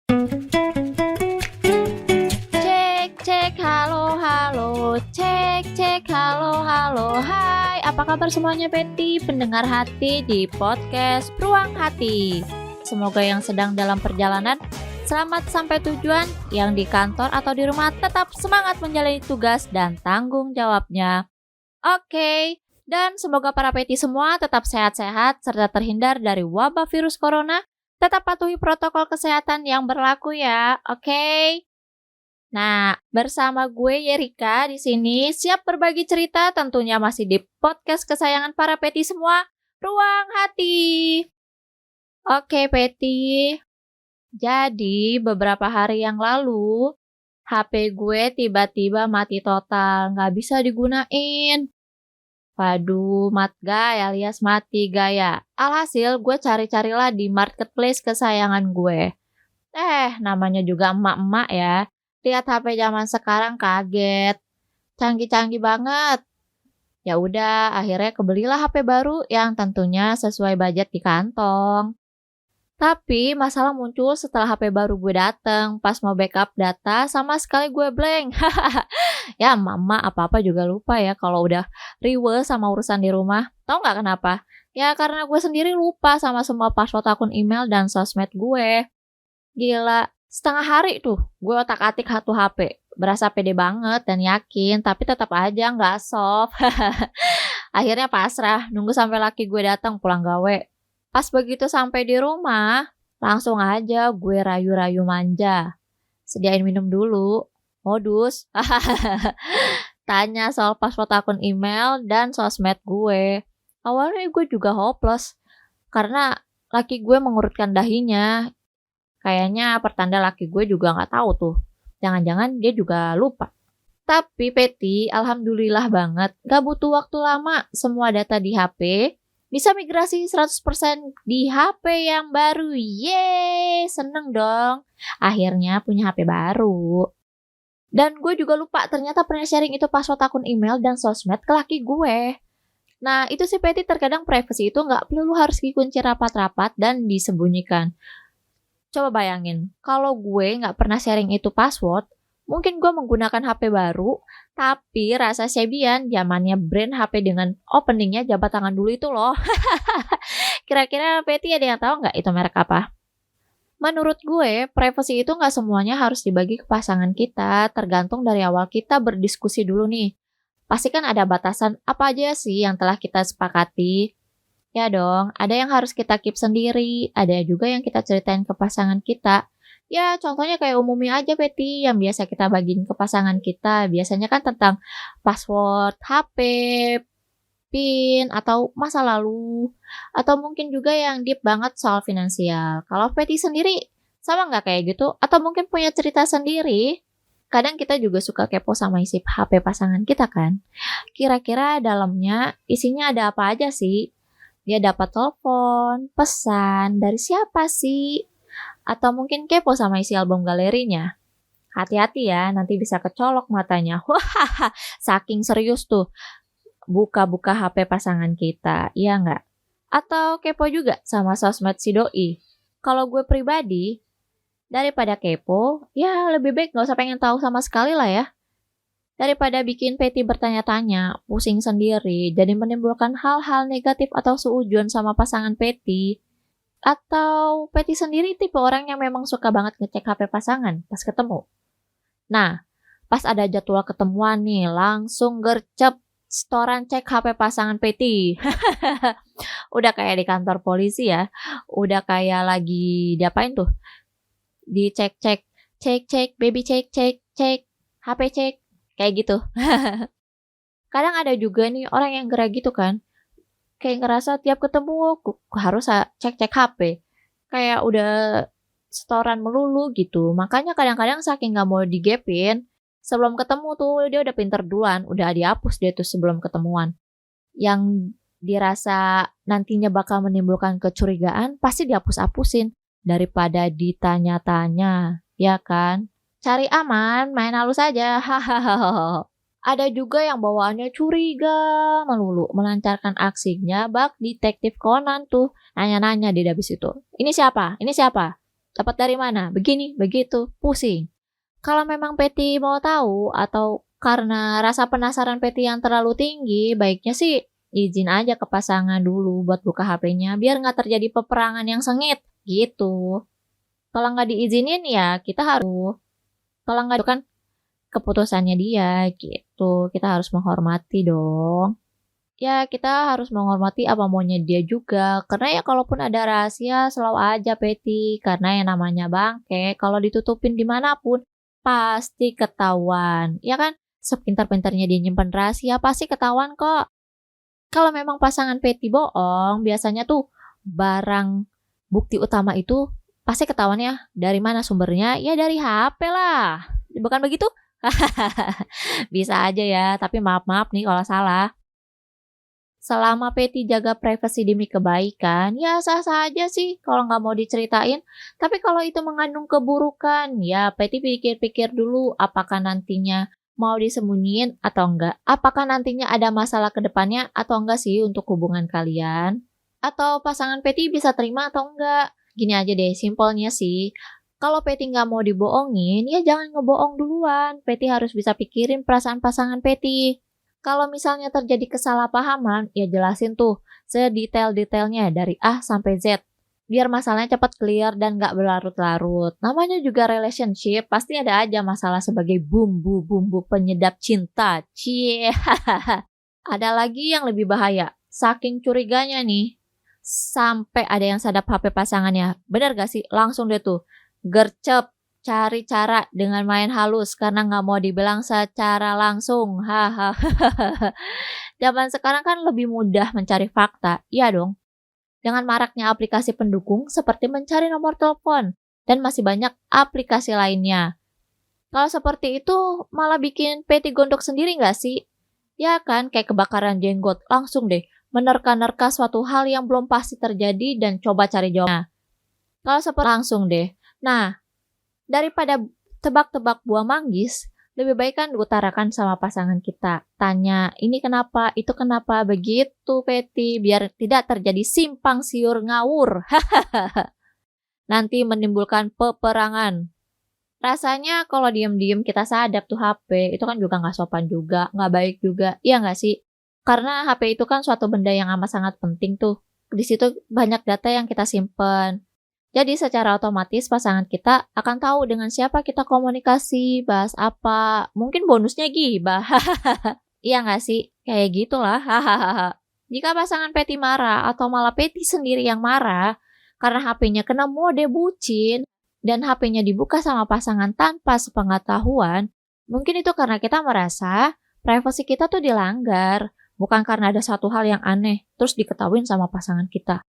Cek, cek, halo, halo. Cek, cek, halo, halo. Hai, apa kabar semuanya, Betty? Pendengar hati di podcast Ruang Hati. Semoga yang sedang dalam perjalanan selamat sampai tujuan, yang di kantor atau di rumah tetap semangat menjalani tugas dan tanggung jawabnya. Oke, dan semoga para Betty semua tetap sehat-sehat serta terhindar dari wabah virus corona. Tetap patuhi protokol kesehatan yang berlaku ya, oke? Nah, bersama gue Yerika di sini siap berbagi cerita tentunya masih di podcast kesayangan para Peti semua, Ruang Hati. Oke, Peti. Jadi, beberapa hari yang lalu, HP gue tiba-tiba mati total, nggak bisa digunain. Waduh, alias mati gaya. Alhasil, gue cari-carilah di marketplace kesayangan gue. Namanya juga emak-emak ya. Lihat HP zaman sekarang kaget. Canggih-canggih banget. Ya udah, akhirnya kebelilah HP baru yang tentunya sesuai budget di kantong. Tapi masalah muncul setelah HP baru gue dateng. Pas mau backup data, sama sekali gue blank. Ya, mama apa-apa juga lupa ya kalau udah riweuh sama urusan di rumah. Tahu nggak kenapa? Ya karena gue sendiri lupa sama semua password akun email dan sosmed gue. Gila, setengah hari tuh gue otak-atik satu HP. Berasa pede banget dan yakin, tapi tetap aja nggak soft. Akhirnya pasrah, nunggu sampai laki gue datang pulang gawe. Pas begitu sampai di rumah, langsung aja gue rayu-rayu manja. Sediain minum dulu, modus. Tanya soal password akun email dan sosmed gue. Awalnya gue juga hopeless, karena laki gue mengurutkan dahinya. Kayaknya pertanda laki gue juga nggak tahu tuh. Jangan-jangan dia juga lupa. Tapi Peti, alhamdulillah banget, gak butuh waktu lama. Semua data di HP bisa migrasi 100% di HP yang baru. Yeay, seneng dong. Akhirnya punya HP baru. Dan gue juga lupa, ternyata pernah sharing itu password akun email dan sosmed ke laki gue. Nah, itu sih Peti, terkadang privacy itu nggak perlu harus dikunci rapat-rapat dan disembunyikan. Coba bayangin, kalau gue nggak pernah sharing itu password, mungkin gue menggunakan HP baru, tapi rasa Sebian zamannya brand HP dengan openingnya jabat tangan dulu itu loh. Kira-kira Betty ada yang tahu nggak itu merek apa? Menurut gue, privacy itu nggak semuanya harus dibagi ke pasangan kita, tergantung dari awal kita berdiskusi dulu nih. Pasti kan ada batasan apa aja sih yang telah kita sepakati. Ya dong, ada yang harus kita keep sendiri, ada juga yang kita ceritain ke pasangan kita. Ya, contohnya kayak umumnya aja, Betty, yang biasa kita bagiin ke pasangan kita. Biasanya kan tentang password HP, PIN, atau masa lalu. Atau mungkin juga yang deep banget soal finansial. Kalau Betty sendiri, sama nggak kayak gitu? Atau mungkin punya cerita sendiri? Kadang kita juga suka kepo sama isi HP pasangan kita kan? Kira-kira dalamnya isinya ada apa aja sih? Dia dapat telepon, pesan, dari siapa sih? Atau mungkin kepo sama isi album galerinya. Hati-hati ya, nanti bisa kecolok matanya. Wah, saking serius tuh. Buka-buka HP pasangan kita, iya nggak? Atau kepo juga sama sosmed si doi. Kalau gue pribadi, daripada kepo, ya lebih baik nggak usah pengen tahu sama sekali lah ya. Daripada bikin Peti bertanya-tanya, pusing sendiri, jadi menimbulkan hal-hal negatif atau seujuan sama pasangan Peti. Atau Peti sendiri tipe orang yang memang suka banget ngecek HP pasangan pas ketemu. Nah, pas ada jadwal ketemuan nih, langsung gercep setoran cek HP pasangan Peti. Udah kayak di kantor polisi ya, udah kayak lagi diapain tuh? Dicek-cek, cek-cek, baby cek-cek, cek, HP cek. Kayak gitu. Kadang ada juga nih orang yang gerak gitu kan. Kayak ngerasa tiap ketemu harus cek-cek HP. Kayak udah setoran melulu gitu. Makanya kadang-kadang saking gak mau digepin, sebelum ketemu tuh dia udah pinter duluan. Udah dihapus dia tuh sebelum ketemuan. Yang dirasa nantinya bakal menimbulkan kecurigaan, pasti dihapus-hapusin. Daripada ditanya-tanya, ya kan? Cari aman, main halus aja. Hahaha. Ada juga yang bawaannya curiga melulu, melancarkan aksinya bak detektif Conan tuh. Nanya-nanya di habis itu. Ini siapa? Ini siapa? Dapat dari mana? Begini, begitu, pusing. Kalau memang Peti mau tahu atau karena rasa penasaran Peti yang terlalu tinggi, baiknya sih izin aja ke pasangan dulu buat buka HP-nya biar nggak terjadi peperangan yang sengit gitu. Kalau nggak diizinin ya kita harus, kalau nggak itu kan keputusannya dia gitu. Kita harus menghormati dong. Ya kita harus menghormati apa maunya dia juga. Karena ya kalaupun ada rahasia selalu aja Peti. Karena yang namanya bangke kalau ditutupin dimanapun pasti ketahuan. Ya kan? Sepintar-pintarnya dia nyimpen rahasia pasti ketahuan kok. Kalau memang pasangan Peti bohong, biasanya tuh barang bukti utama itu pasti ketahuan ya. Dari mana sumbernya? Ya dari HP lah. Bukan begitu? Bisa aja ya, tapi maaf-maaf nih kalau salah. Selama Peti jaga privasi demi kebaikan, ya sah-sah aja sih kalau nggak mau diceritain. Tapi kalau itu mengandung keburukan, ya Peti pikir-pikir dulu apakah nantinya mau disembunyiin atau enggak. Apakah nantinya ada masalah ke depannya atau enggak sih untuk hubungan kalian. Atau pasangan Peti bisa terima atau enggak. Gini aja deh, simpelnya sih. Kalau Peti nggak mau dibohongin, ya jangan ngebohong duluan. Peti harus bisa pikirin perasaan pasangan Peti. Kalau misalnya terjadi kesalahpahaman, ya jelasin tuh sedetail-detailnya dari A sampai Z. Biar masalahnya cepat clear dan nggak berlarut-larut. Namanya juga relationship, pasti ada aja masalah sebagai bumbu-bumbu penyedap cinta. Cie. Ada lagi yang lebih bahaya. Saking curiganya nih, sampai ada yang sadap HP pasangannya. Bener gak sih? Langsung deh tuh gercep, cari cara dengan main halus karena nggak mau dibilang secara langsung. Hahaha. Zaman sekarang kan lebih mudah mencari fakta, iya dong. Dengan maraknya aplikasi pendukung seperti mencari nomor telepon dan masih banyak aplikasi lainnya. Kalau seperti itu malah bikin Peti gondok sendiri nggak sih? Ya kan, kayak kebakaran jenggot. Langsung deh menerka-nerka suatu hal yang belum pasti terjadi dan coba cari jawabnya. Kalau seperti langsung deh. Nah, daripada tebak-tebak buah manggis, lebih baik kan diutarakan sama pasangan kita. Tanya, ini kenapa, itu kenapa, begitu Peti, biar tidak terjadi simpang siur ngawur. Nanti menimbulkan peperangan. Rasanya kalau diem-diem kita sadap tuh HP, itu kan juga nggak sopan juga, nggak baik juga. Iya nggak sih? Karena HP itu kan suatu benda yang amat sangat penting tuh. Di situ banyak data yang kita simpen. Jadi secara otomatis pasangan kita akan tahu dengan siapa kita komunikasi, bahas apa, mungkin bonusnya gibah. Iya nggak sih? Kayak gitulah. Jika pasangan Peti marah atau malah Peti sendiri yang marah karena HP-nya kena mode bucin dan HP-nya dibuka sama pasangan tanpa sepengetahuan, mungkin itu karena kita merasa privasi kita tuh dilanggar, bukan karena ada satu hal yang aneh terus diketahuin sama pasangan kita.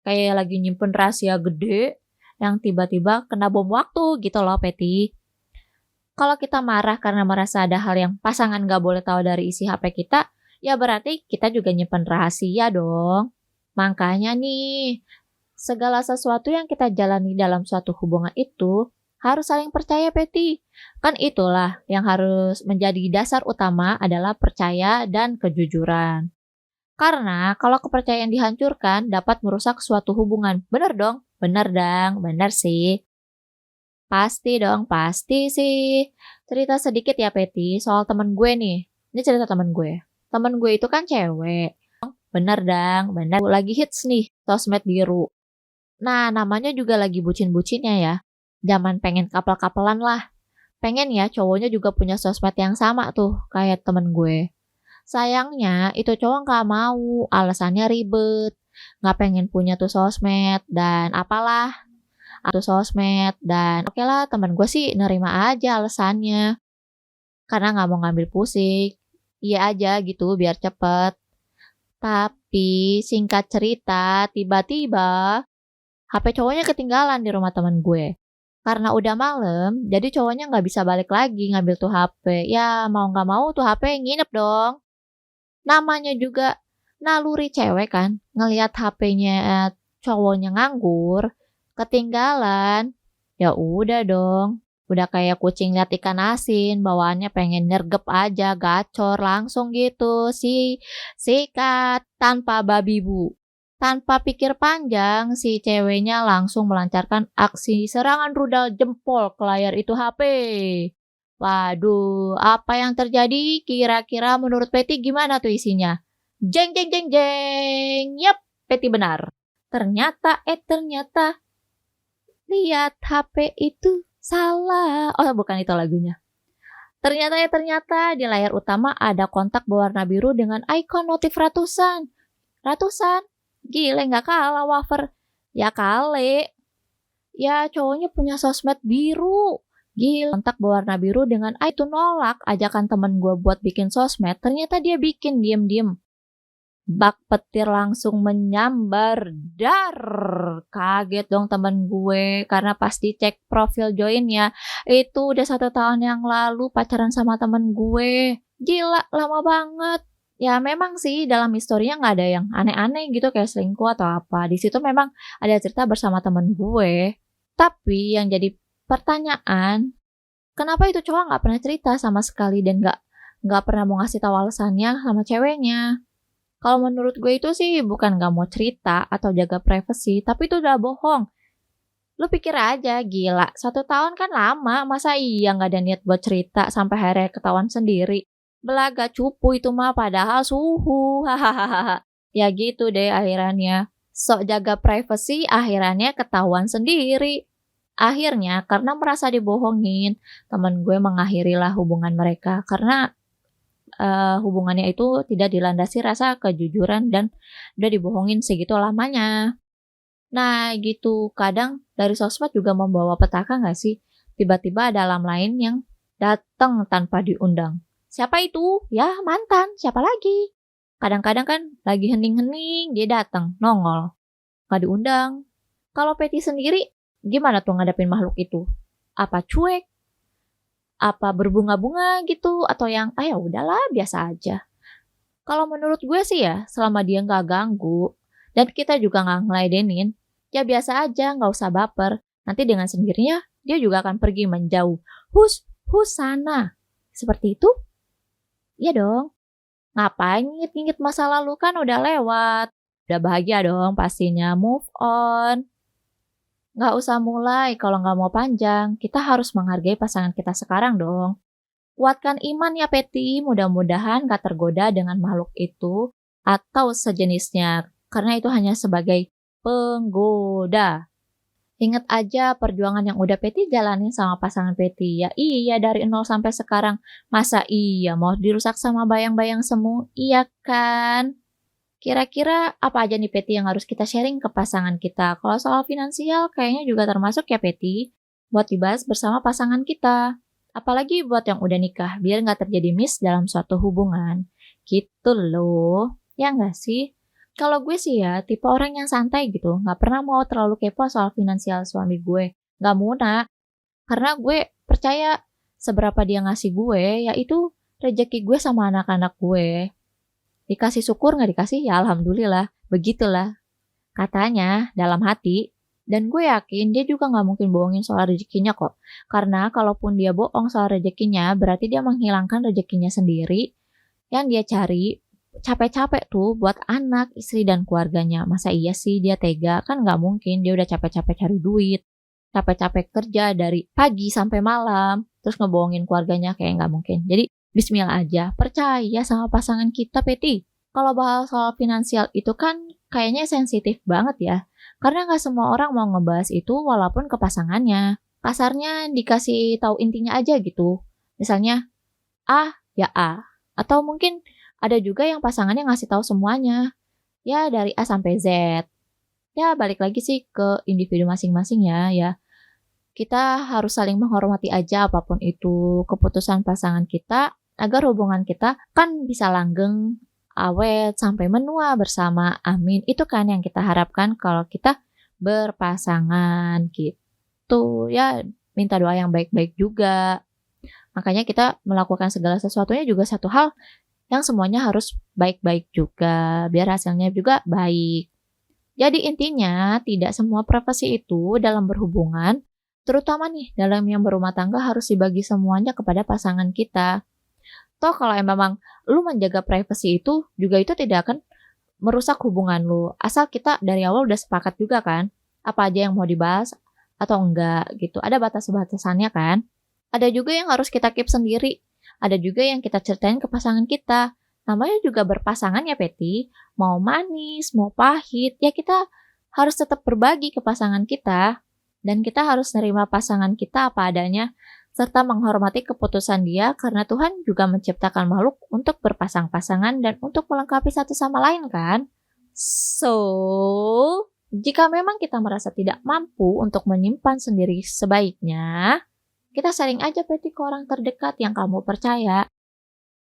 Kayak lagi nyimpen rahasia gede yang tiba-tiba kena bom waktu gitu loh Peti. Kalau kita marah karena merasa ada hal yang pasangan gak boleh tahu dari isi HP kita, ya berarti kita juga nyimpen rahasia dong. Makanya nih, segala sesuatu yang kita jalani dalam suatu hubungan itu harus saling percaya Peti. Kan itulah yang harus menjadi dasar utama adalah percaya dan kejujuran. Karena kalau kepercayaan dihancurkan dapat merusak suatu hubungan. Bener dong? Bener dong, bener sih. Pasti dong, pasti sih. Cerita sedikit ya Peti soal temen gue nih. Ini cerita temen gue. Temen gue itu kan cewek. Bener dong, bener. Lagi hits nih, sosmed biru. Nah, namanya juga lagi bucin-bucinnya ya. Zaman pengen kapal-kapalan lah. Pengen ya cowoknya juga punya sosmed yang sama tuh kayak temen gue. Sayangnya itu cowok nggak mau, alasannya ribet, nggak pengen punya tuh sosmed dan apalah, atau sosmed dan oke lah temen gue sih nerima aja alasannya, karena nggak mau ngambil pusing, iya aja gitu biar cepet. Tapi singkat cerita, tiba-tiba HP cowoknya ketinggalan di rumah temen gue. Karena udah malam, jadi cowoknya nggak bisa balik lagi ngambil tuh HP. Ya mau nggak mau tuh HP nginep dong. Namanya juga naluri cewek kan, ngelihat HP-nya cowoknya nganggur, ketinggalan, ya udah dong. Udah kayak kucing lihat ikan asin, bawaannya pengen nyergep aja, gacor langsung gitu, sikat tanpa babi bu. Tanpa pikir panjang, si ceweknya langsung melancarkan aksi serangan rudal jempol ke layar itu HP. Waduh, apa yang terjadi? Kira-kira menurut Peti gimana tuh isinya? Jeng jeng jeng jeng. Yap, Peti benar. Ternyata, lihat HP itu salah. Oh, bukan itu lagunya. Ternyata di layar utama ada kontak berwarna biru dengan ikon notif ratusan. Ratusan? Gile, nggak kalah wafer. Ya kali. Ya cowoknya punya sosmed biru. Gila, kontak berwarna biru dengan itu nolak ajakan temen gue buat bikin sosmed. Ternyata dia bikin diem-diem. Bak petir langsung menyambar. Dar. Kaget dong temen gue. Karena pas dicek profil joinnya, itu udah 1 tahun yang lalu pacaran sama temen gue. Gila, lama banget. Ya memang sih dalam historinya nggak ada yang aneh-aneh gitu kayak selingkuh atau apa. Di situ memang ada cerita bersama temen gue. Tapi yang jadi pertanyaan, kenapa itu cowok nggak pernah cerita sama sekali dan nggak pernah mau ngasih tahu alasannya sama ceweknya? Kalau menurut gue itu sih bukan nggak mau cerita atau jaga privasi, tapi itu udah bohong. Lu pikir aja, gila, 1 tahun kan lama, masa iya nggak ada niat buat cerita sampai akhirnya ketahuan sendiri. Belaga cupu itu mah padahal suhu, hahaha. Ya gitu deh akhirannya. Sok jaga privasi akhirannya ketahuan sendiri. Akhirnya karena merasa dibohongin, temen gue mengakhirilah hubungan mereka karena hubungannya itu tidak dilandasi rasa kejujuran dan udah dibohongin segitu lamanya. Nah gitu, kadang dari sosmed juga membawa petaka gak sih? Tiba-tiba ada alam lain yang datang tanpa diundang. Siapa itu? Ya mantan, siapa lagi? Kadang-kadang kan lagi hening-hening, dia datang, nongol. Gak diundang. Kalau Peti sendiri, gimana tuh ngadepin makhluk itu? Apa cuek? Apa berbunga-bunga gitu? Atau yang, ya udahlah biasa aja. Kalau menurut gue sih ya, selama dia gak ganggu, dan kita juga gak ngeladenin, ya biasa aja, gak usah baper. Nanti dengan sendirinya, dia juga akan pergi menjauh. Sana. Seperti itu? Iya dong. Ngapain ngingit-ngingit masa lalu kan udah lewat. Udah bahagia dong pastinya, move on. Gak usah mulai kalau gak mau panjang. Kita harus menghargai pasangan kita sekarang dong. Kuatkan iman ya Peti, mudah-mudahan gak tergoda dengan makhluk itu atau sejenisnya. Karena itu hanya sebagai penggoda. Ingat aja perjuangan yang udah Peti jalanin sama pasangan Peti. Ya iya dari 0 sampai sekarang. Masa iya mau dirusak sama bayang-bayang semu? Iya kan? Kira-kira apa aja nih Peti yang harus kita sharing ke pasangan kita? Kalau soal finansial kayaknya juga termasuk ya Peti. Buat dibahas bersama pasangan kita. Apalagi buat yang udah nikah, biar nggak terjadi miss dalam suatu hubungan. Gitu loh. Ya nggak sih? Kalau gue sih ya, tipe orang yang santai gitu. Nggak pernah mau terlalu kepo soal finansial suami gue. Nggak muna. Karena gue percaya seberapa dia ngasih gue, yaitu rezeki gue sama anak-anak gue. Dikasih syukur nggak dikasih, ya alhamdulillah. Begitulah katanya dalam hati. Dan gue yakin dia juga nggak mungkin bohongin soal rezekinya kok. Karena kalaupun dia bohong soal rezekinya, berarti dia menghilangkan rezekinya sendiri yang dia cari capek-capek tuh buat anak, istri, dan keluarganya. Masa iya sih dia tega? Kan nggak mungkin, dia udah capek-capek cari duit, capek-capek kerja dari pagi sampai malam, terus ngebohongin keluarganya, kayak nggak mungkin. Jadi bismillah aja, percaya sama pasangan kita Peti. Kalau bahas soal finansial itu kan kayaknya sensitif banget ya. Karena nggak semua orang mau ngebahas itu walaupun ke pasangannya. Kasarnya dikasih tahu intinya aja gitu. Misalnya A, ya A. Atau mungkin ada juga yang pasangannya ngasih tahu semuanya. Ya dari A sampai Z. Ya balik lagi sih ke individu masing-masing ya. Kita harus saling menghormati aja apapun itu keputusan pasangan kita agar hubungan kita kan bisa langgeng, awet, sampai menua bersama. Amin. Itu kan yang kita harapkan kalau kita berpasangan gitu. Ya minta doa yang baik-baik juga. Makanya kita melakukan segala sesuatunya juga satu hal yang semuanya harus baik-baik juga. Biar hasilnya juga baik. Jadi intinya tidak semua privasi itu dalam berhubungan, terutama nih dalam yang berumah tangga harus dibagi semuanya kepada pasangan kita. Toh kalau memang lu menjaga privasi itu juga itu tidak akan merusak hubungan lu. Asal kita dari awal udah sepakat juga kan, apa aja yang mau dibahas atau enggak gitu. Ada batas-batasannya kan. Ada juga yang harus kita keep sendiri. Ada juga yang kita ceritain ke pasangan kita. Namanya juga berpasangan ya Peti. Mau manis, mau pahit, ya kita harus tetap berbagi ke pasangan kita. Dan kita harus nerima pasangan kita apa adanya, serta menghormati keputusan dia karena Tuhan juga menciptakan makhluk untuk berpasang-pasangan dan untuk melengkapi satu sama lain kan. So, jika memang kita merasa tidak mampu untuk menyimpan sendiri sebaiknya, kita sharing aja Peti ke orang terdekat yang kamu percaya.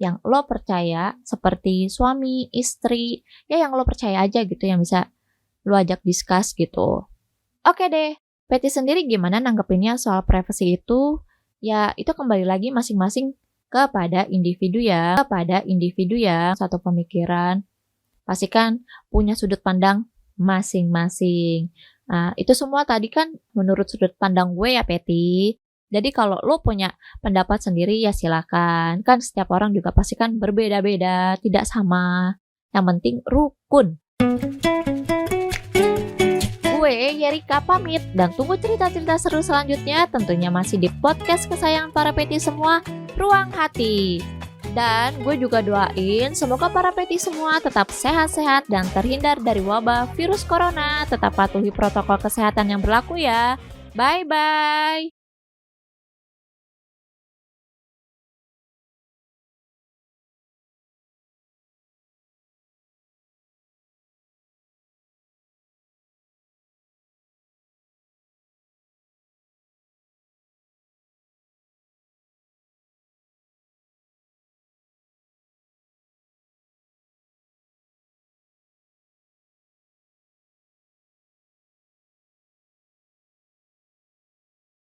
Yang lo percaya seperti suami, istri, ya yang lo percaya aja gitu yang bisa lo ajak discuss gitu. Oke deh, Peti sendiri gimana nanggepinnya soal privacy itu? Ya, itu kembali lagi masing-masing kepada individu ya. Satu pemikiran. Pastikan punya sudut pandang masing-masing. Nah, itu semua tadi kan menurut sudut pandang gue ya, Peti. Jadi kalau lo punya pendapat sendiri ya silakan. Kan setiap orang juga pasti kan berbeda-beda, tidak sama. Yang penting rukun. Gue Yerika pamit dan tunggu cerita-cerita seru selanjutnya tentunya masih di podcast kesayangan para Peti semua, Ruang Hati. Dan gue juga doain semoga para Peti semua tetap sehat-sehat dan terhindar dari wabah virus corona. Tetap patuhi protokol kesehatan yang berlaku ya. Bye-bye.